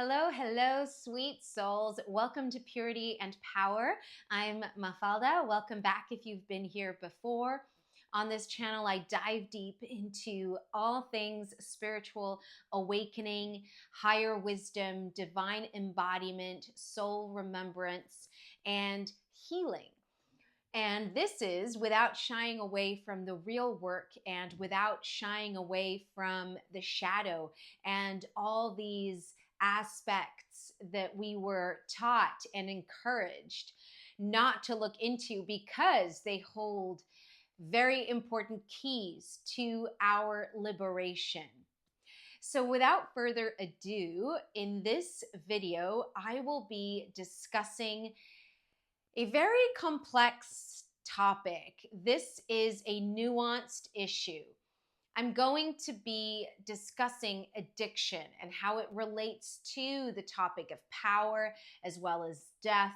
Hello, hello, sweet souls. Welcome to Purity and Power. I'm Mafalda. Welcome back if you've been here before. On this channel, I dive deep into all things spiritual awakening, higher wisdom, divine embodiment, soul remembrance, and healing. And this is without shying away from the real work and without shying away from the shadow and all these aspects that we were taught and encouraged not to look into because they hold very important keys to our liberation. So without further ado, in this video, I will be discussing a very complex topic. This is a nuanced issue. I'm going to be discussing addiction and how it relates to the topic of power, as well as death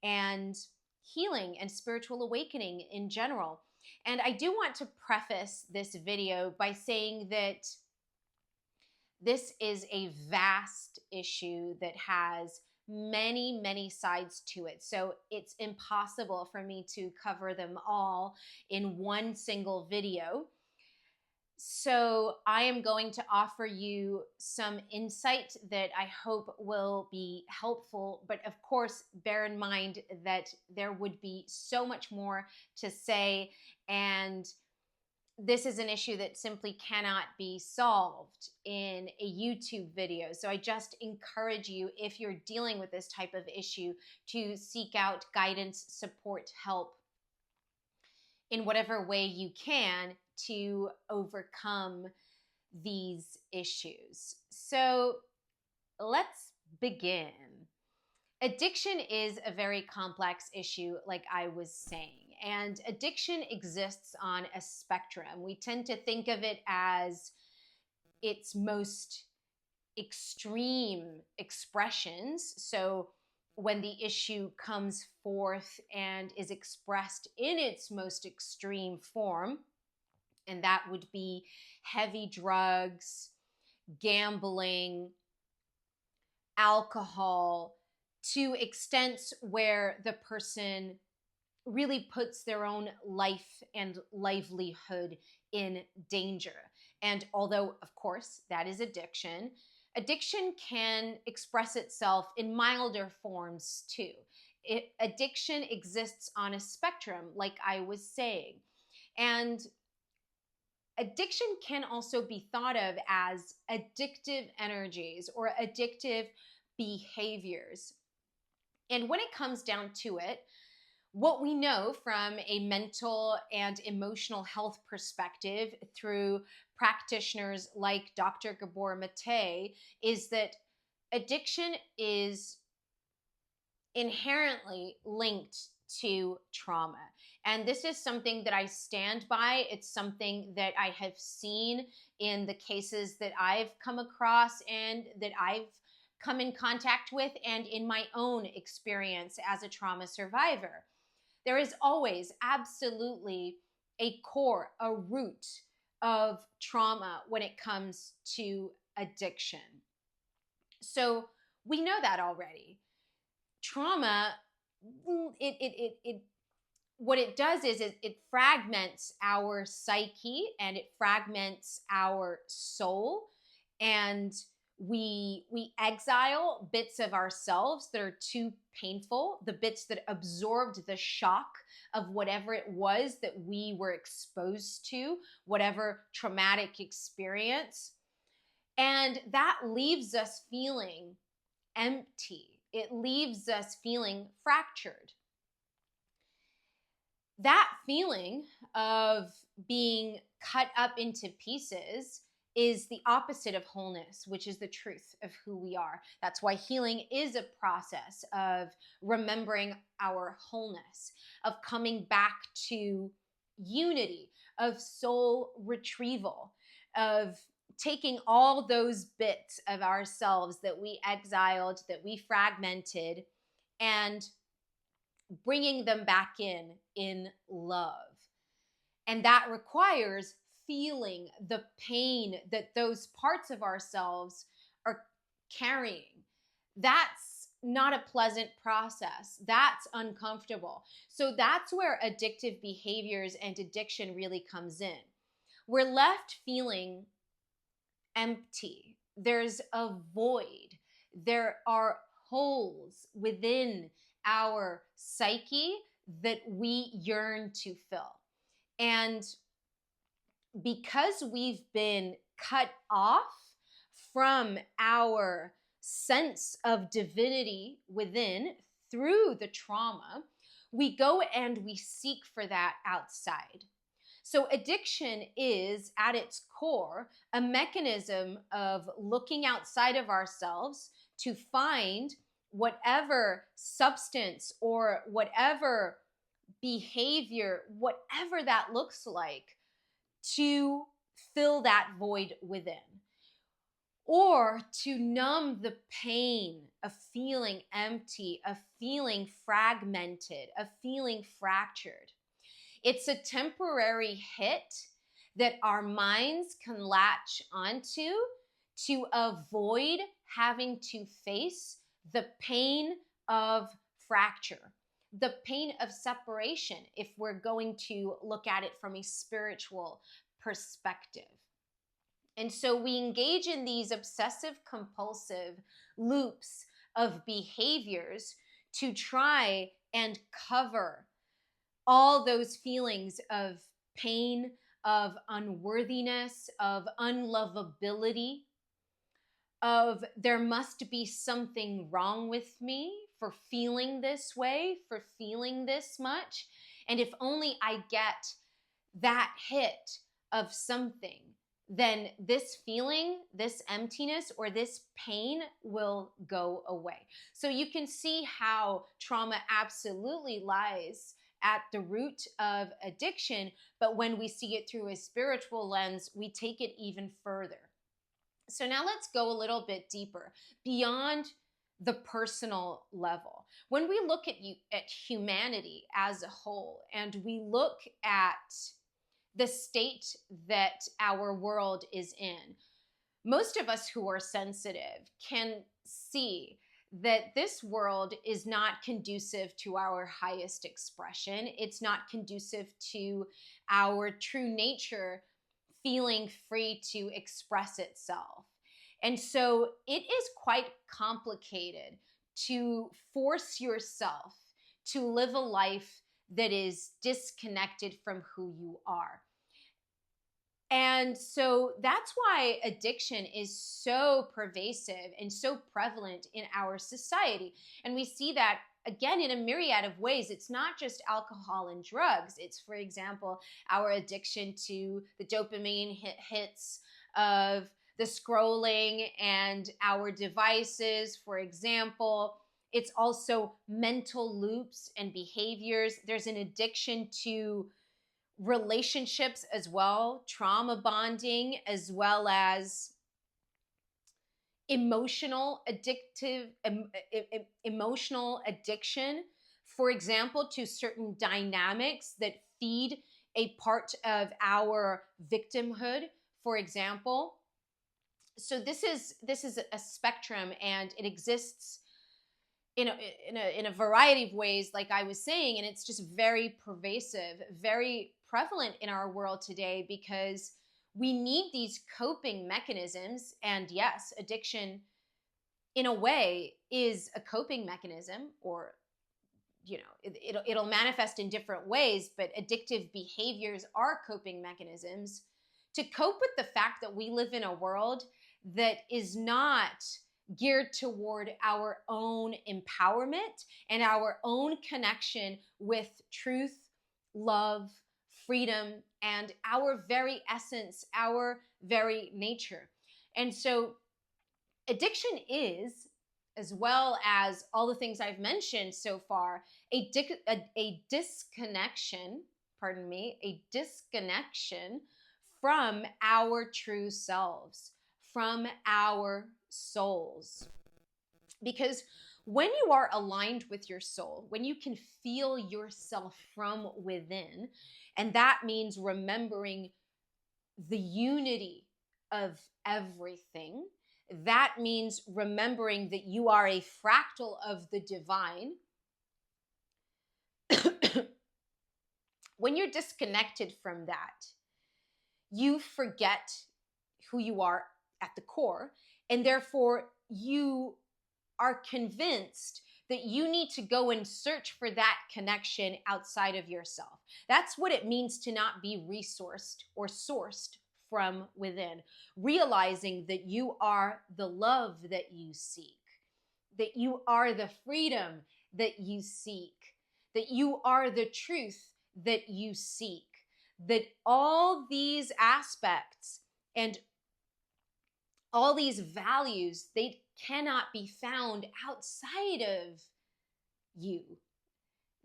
and healing and spiritual awakening in general. And I do want to preface this video by saying that this is a vast issue that has many sides to it. So it's impossible for me to cover them all in one single video. So I am going to offer you some insight that I hope will be helpful. But of course, bear in mind that there would be so much more to say, and this is an issue that simply cannot be solved in a YouTube video. So I just encourage you, if you're dealing with this type of issue, to seek out guidance, support, help in whatever way you can to overcome these issues. So let's begin. Addiction is a very complex issue, like I was saying. And addiction exists on a spectrum. We tend to think of it as its most extreme expressions. So when the issue comes forth and is expressed in its most extreme form, and that would be heavy drugs, gambling, alcohol, to extents where the person really puts their own life and livelihood in danger. And although, of course, that is addiction, addiction can express itself in milder forms too. Addiction exists on a spectrum, like I was saying. And addiction can also be thought of as addictive energies or addictive behaviors. And when it comes down to it, what we know from a mental and emotional health perspective through practitioners like Dr. Gabor Mate is that addiction is inherently linked to trauma. And this is something that I stand by. It's something that I have seen in the cases that I've come across and that I've come in contact with, and in my own experience as a trauma survivor. There is always absolutely a core, a root of trauma when it comes to addiction. So we know that already. Trauma, what it does is it fragments our psyche and it fragments our soul, and we exile bits of ourselves that are too painful, the bits that absorbed the shock of whatever it was that we were exposed to, whatever traumatic experience. And that leaves us feeling empty. It leaves us feeling fractured. That feeling of being cut up into pieces is the opposite of wholeness, which is the truth of who we are. That's why healing is a process of remembering our wholeness, of coming back to unity, of soul retrieval, of taking all those bits of ourselves that we exiled, that we fragmented, and bringing them back in love. And that requires feeling the pain that those parts of ourselves are carrying. that's not a pleasant process. That's uncomfortable. So that's where addictive behaviors and addiction really comes in. We're left feeling empty. There's a void. There are holes within our psyche that we yearn to fill. And because we've been cut off from our sense of divinity within through the trauma, we go and we seek for that outside. So, addiction is at its core a mechanism of looking outside of ourselves to find whatever substance or whatever behavior, whatever that looks like, to fill that void within, or to numb the pain of feeling empty, of feeling fragmented, of feeling fractured. It's a temporary hit that our minds can latch onto to avoid having to face the pain of fracture, the pain of separation, if we're going to look at it from a spiritual perspective. And so we engage in these obsessive compulsive loops of behaviors to try and cover all those feelings of pain, of unworthiness, of unlovability, of there must be something wrong with me for feeling this way, for feeling this much. And if only I get that hit of something, then this feeling, this emptiness, or this pain will go away. So you can see how trauma absolutely lies at the root of addiction, but when we see it through a spiritual lens, we take it even further. So now let's go a little bit deeper, beyond the personal level. When we look at humanity as a whole, and we look at the state that our world is in, most of us who are sensitive can see that this world is not conducive to our highest expression. It's not conducive to our true nature feeling free to express itself. And so it is quite complicated to force yourself to live a life that is disconnected from who you are. And so that's why addiction is so pervasive and so prevalent in our society. And we see that again in a myriad of ways. It's not just alcohol and drugs. It's, for example, our addiction to the dopamine hits of the scrolling and our devices, for example. It's also mental loops and behaviors. There's an addiction to relationships as well, trauma bonding, as well as emotional addiction, for example, to certain dynamics that feed a part of our victimhood, for example. So this is a spectrum, and it exists in a variety of ways, like I was saying, and it's just very pervasive, very prevalent in our world today, because we need these coping mechanisms. And yes, addiction in a way is a coping mechanism, or it'll manifest in different ways, but addictive behaviors are coping mechanisms to cope with the fact that we live in a world that is not geared toward our own empowerment and our own connection with truth, love, freedom, and our very essence, our very nature. And so addiction is, as well as all the things I've mentioned so far, a disconnection from our true selves, from our souls. Because when you are aligned with your soul, when you can feel yourself from within, and that means remembering the unity of everything, That means remembering that you are a fractal of the divine. When you're disconnected from that, you forget who you are at the core, and therefore you are convinced that you need to go and search for that connection outside of yourself. That's what it means to not be resourced or sourced from within. Realizing that you are the love that you seek, that you are the freedom that you seek, that you are the truth that you seek, that all these aspects and all these values, they cannot be found outside of you.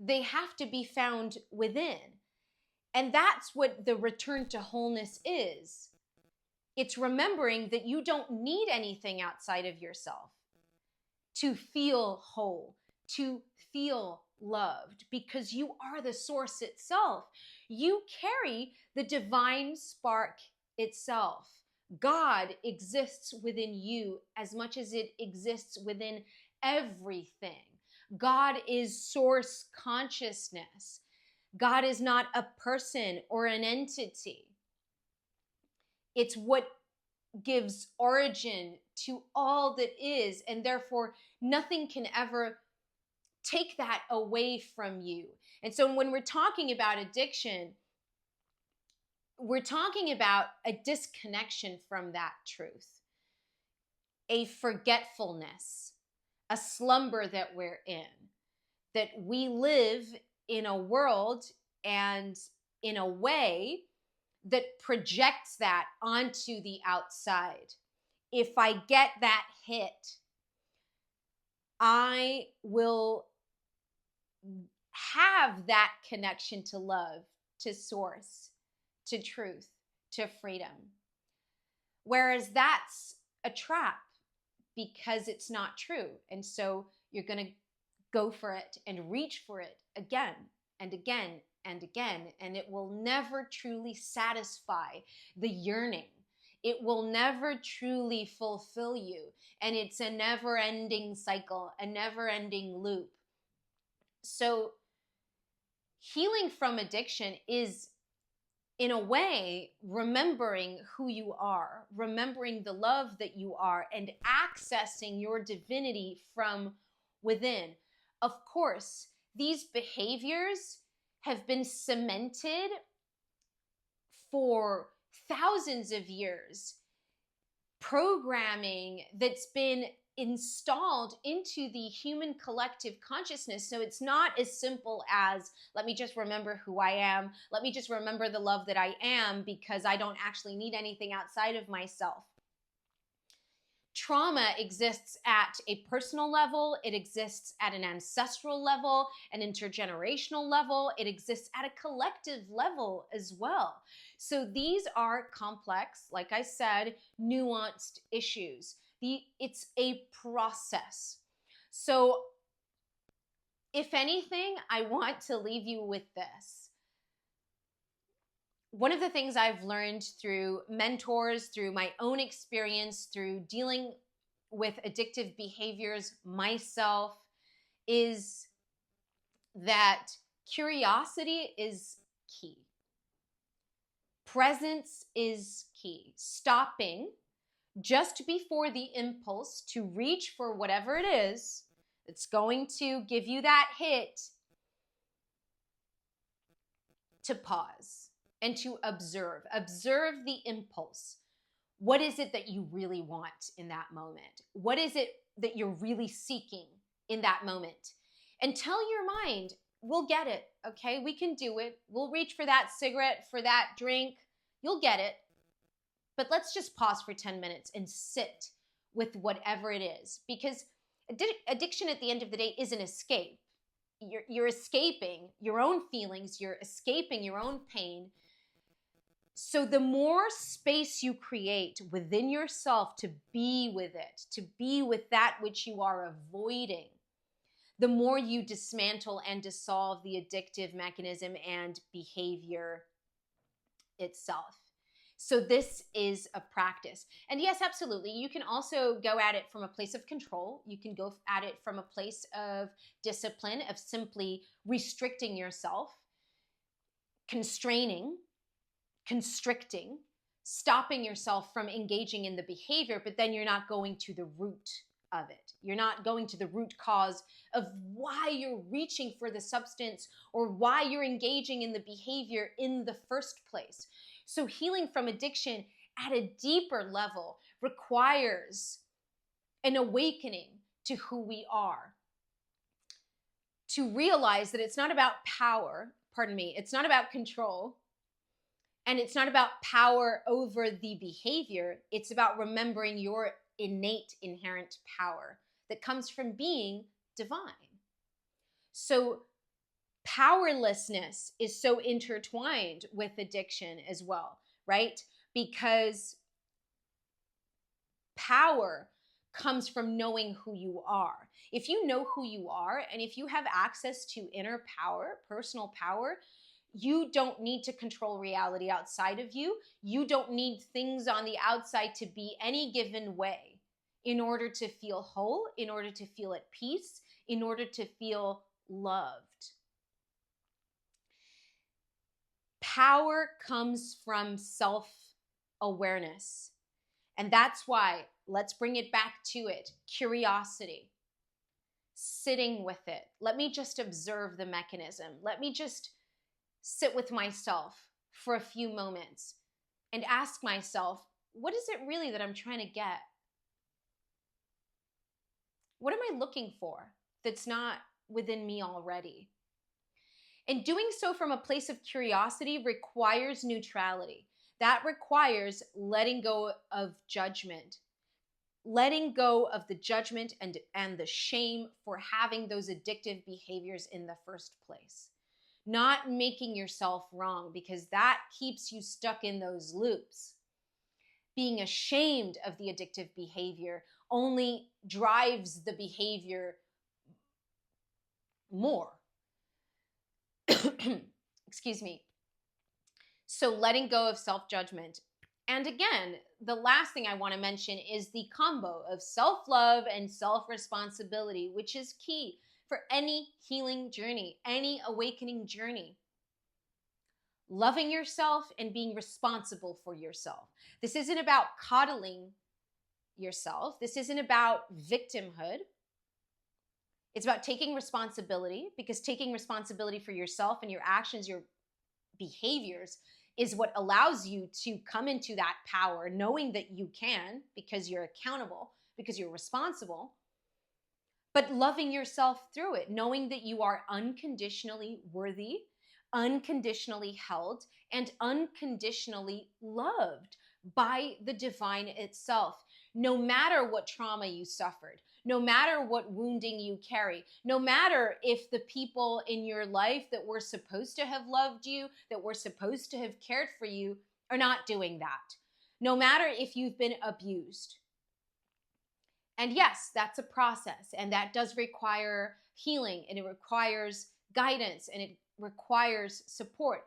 They have to be found within. And that's what the return to wholeness is. It's remembering that you don't need anything outside of yourself to feel whole, to feel loved, because you are the source itself. You carry the divine spark itself. God exists within you as much as it exists within everything. God is source consciousness. God is not a person or an entity. It's what gives origin to all that is, and therefore nothing can ever take that away from you. And so when we're talking about addiction, we're talking about a disconnection from that truth, a forgetfulness, a slumber that we're in, that we live in a world and in a way that projects that onto the outside. If I get that hit, I will have that connection to love, to source, to truth, to freedom. Whereas that's a trap because it's not true. And so you're going to go for it and reach for it again and again and again, and it will never truly satisfy the yearning. It will never truly fulfill you. And it's a never-ending cycle, a never-ending loop. So healing from addiction is, in a way, remembering who you are, remembering the love that you are, and accessing your divinity from within. Of course, these behaviors have been cemented for thousands of years. Programming that's been installed into the human collective consciousness. So it's not as simple as, let me just remember who I am. Let me just remember the love that I am, because I don't actually need anything outside of myself. Trauma exists at a personal level. It exists at an ancestral level, an intergenerational level. It exists at a collective level as well. So these are complex, like I said, nuanced issues. It's a process. So if anything, I want to leave you with this. One of the things I've learned through mentors, through my own experience, through dealing with addictive behaviors myself, is that curiosity is key. Presence is key. Stopping just before the impulse to reach for whatever it is that's going to give you that hit, to pause and to observe. Observe the impulse. What is it that you really want in that moment? What is it that you're really seeking in that moment? And tell your mind, we'll get it, okay? We can do it. We'll reach for that cigarette, for that drink. You'll get it. But let's just pause for 10 minutes and sit with whatever it is. Because addiction at the end of the day is an escape. You're escaping your own feelings. You're escaping your own pain. So the more space you create within yourself to be with it, to be with that which you are avoiding, the more you dismantle and dissolve the addictive mechanism and behavior itself. So this is a practice. And yes, absolutely. You can also go at it from a place of control. You can go at it from a place of discipline, of simply restricting yourself, constraining, constricting, stopping yourself from engaging in the behavior, but then you're not going to the root of it. You're not going to the root cause of why you're reaching for the substance or why you're engaging in the behavior in the first place. So healing from addiction at a deeper level requires an awakening to who we are, to realize that it's not about power, it's not about control, and it's not about power over the behavior. It's about remembering your innate, inherent power that comes from being divine. So powerlessness is so intertwined with addiction as well, right? Because power comes from knowing who you are. If you know who you are, and if you have access to inner power, personal power, you don't need to control reality outside of you. You don't need things on the outside to be any given way in order to feel whole, in order to feel at peace, in order to feel loved. Power comes from self-awareness. And that's why, let's bring it back to it, curiosity, sitting with it. Let me just observe the mechanism. Let me just sit with myself for a few moments and ask myself, what is it really that I'm trying to get? What am I looking for that's not within me already? And doing so from a place of curiosity requires neutrality. That requires letting go of judgment, letting go of the judgment and the shame for having those addictive behaviors in the first place. Not making yourself wrong, because that keeps you stuck in those loops. Being ashamed of the addictive behavior only drives the behavior more. Excuse me. So letting go of self-judgment. And again, the last thing I want to mention is the combo of self-love and self-responsibility, which is key for any healing journey, any awakening journey. Loving yourself and being responsible for yourself. This isn't about coddling yourself. This isn't about victimhood. It's about taking responsibility, because taking responsibility for yourself and your actions, your behaviors, is what allows you to come into that power, knowing that you can, because you're accountable, because you're responsible, but loving yourself through it, knowing that you are unconditionally worthy, unconditionally held, and unconditionally loved by the divine itself. No matter what trauma you suffered, no matter what wounding you carry, no matter if the people in your life that were supposed to have loved you, that were supposed to have cared for you, are not doing that. No matter if you've been abused. And yes, that's a process, and that does require healing, and it requires guidance, and it requires support.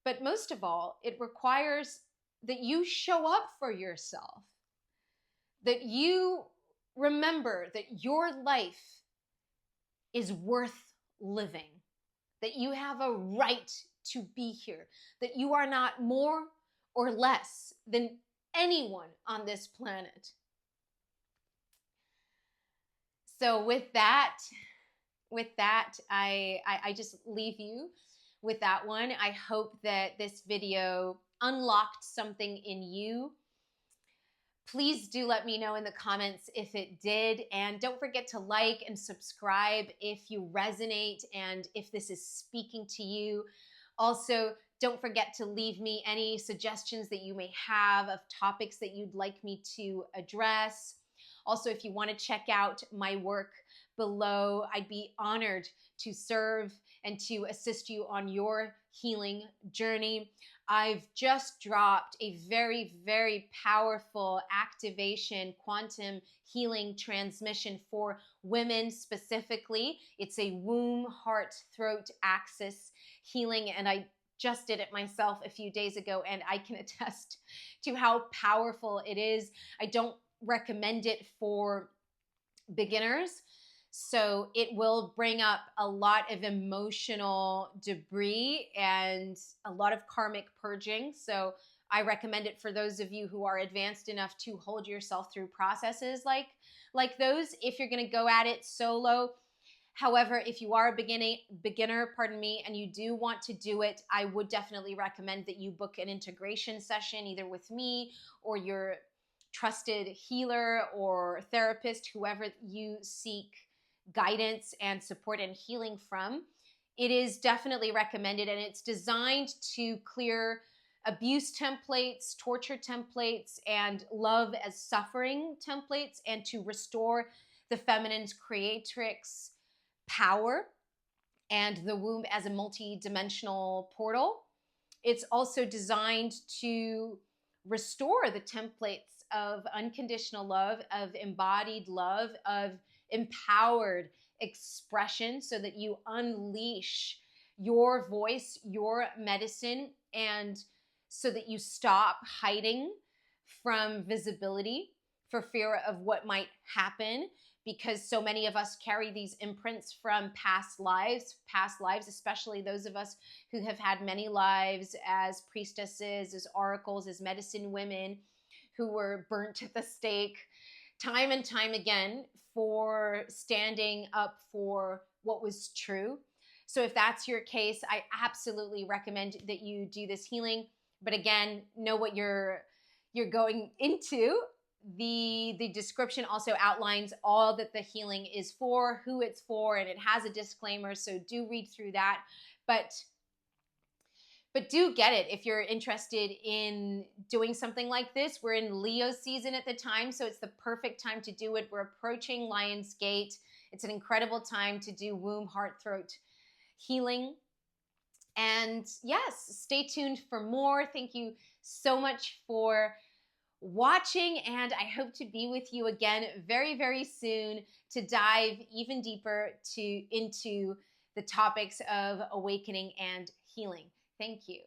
But most of all, it requires that you show up for yourself, that you remember that your life is worth living, that you have a right to be here, that you are not more or less than anyone on this planet. So with that, I just leave you with that one. I hope that this video unlocked something in you. Please do let me know in the comments if it did. And don't forget to like and subscribe if you resonate and if this is speaking to you. Also, don't forget to leave me any suggestions that you may have of topics that you'd like me to address. Also, if you want to check out my work below, I'd be honored to serve and to assist you on your healing journey. I've just dropped a very, very powerful activation quantum healing transmission for women specifically. It's a womb, heart, throat axis healing, and I just did it myself a few days ago, and I can attest to how powerful it is. I don't recommend it for beginners. So it will bring up a lot of emotional debris and a lot of karmic purging. So I recommend it for those of you who are advanced enough to hold yourself through processes like those if you're going to go at it solo. However, if you are a beginner, and you do want to do it, I would definitely recommend that you book an integration session either with me or your trusted healer or therapist, whoever you seek guidance and support and healing from. It is definitely recommended, and it's designed to clear abuse templates, torture templates, and love as suffering templates, and to restore the feminine's creatrix power and the womb as a multi-dimensional portal. It's also designed to restore the templates of unconditional love, of embodied love, of empowered expression, so that you unleash your voice, your medicine, and so that you stop hiding from visibility for fear of what might happen, because so many of us carry these imprints from past lives, especially those of us who have had many lives as priestesses, as oracles, as medicine women, who were burnt at the stake time and time again for standing up for what was true. So if that's your case, I absolutely recommend that you do this healing. But again, know what you're going into. The description also outlines all that the healing is for, who it's for, and it has a disclaimer, so do read through that. But do get it if you're interested in doing something like this. We're in Leo season at the time, so it's the perfect time to do it. We're approaching Lion's Gate. It's an incredible time to do womb, heart, throat healing. And yes, stay tuned for more. Thank you so much for watching, and I hope to be with you again very, very soon to dive even deeper into the topics of awakening and healing. Thank you.